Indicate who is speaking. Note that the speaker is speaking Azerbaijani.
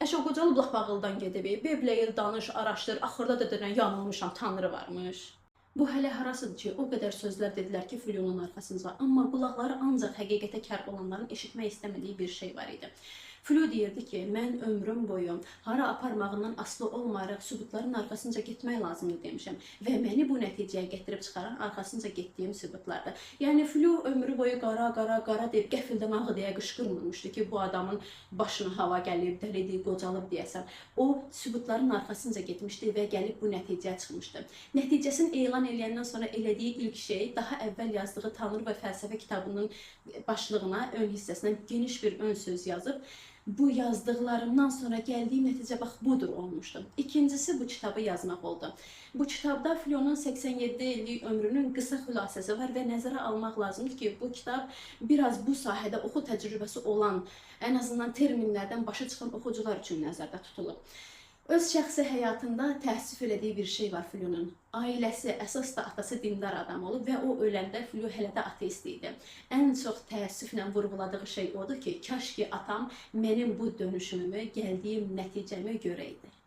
Speaker 1: Əşo qocalıb lap ağıldan gedib. Bebləyin danış, araşdır, axırda da deyən yanılmışam, Tanrı varmış. Bu hələ harasıdır ki, o qədər sözlər dedilər ki, Filyonun arxasınca, amma qulaqları ancaq həqiqətə kar olanların eşitmək istəmədiyi bir şey var idi. Flü deyirdi ki, mən ömrüm boyu hara aparmağından asılı olmayaraq sübutların arxasınca getmək lazımdır demişəm və məni bu nəticəyə gətirib çıxaran arxasınca getdiyim sübutlardır. Yəni Flü ömrü boyu qara deyib qəfildən ağı deyə qışqırmamışdı ki, bu adamın başına hava gəlib, dəlidi, qocalıb deyəsən. O sübutların arxasınca getmişdi və gəlib bu nəticəyə çıxmışdı. Nəticəsini elan edəndən sonra elədiyi ilk şey daha əvvəl yazdığı Tanrı və fəlsəfə kitabının başlığına, ön hissəsinə geniş bir ön söz yazıb bu yazdıqlarımdan sonra gəldiyim nəticə bax budur olmuşdu. İkincisi bu kitabı yazmaq oldu. Bu kitabda Filyonun 87 illik ömrünün qısa xülasəsi var və nəzərə almaq lazımdır ki, bu kitab biraz bu sahədə oxu təcrübəsi olan, ən azından terminlərdən başa çıxan oxucular üçün nəzərdə tutulub. Öz şəxsi həyatında təəssüf elədiyi bir şey var Filyonun. Ailəsi, əsas da atası dindar adam olub və o öləndə Filyo hələ də ateist idi. Ən çox təəssüflə vurğuladığı şey odur ki, kaş ki atam mənim bu dönüşümümü, gəldiyim nəticəmi görəydi.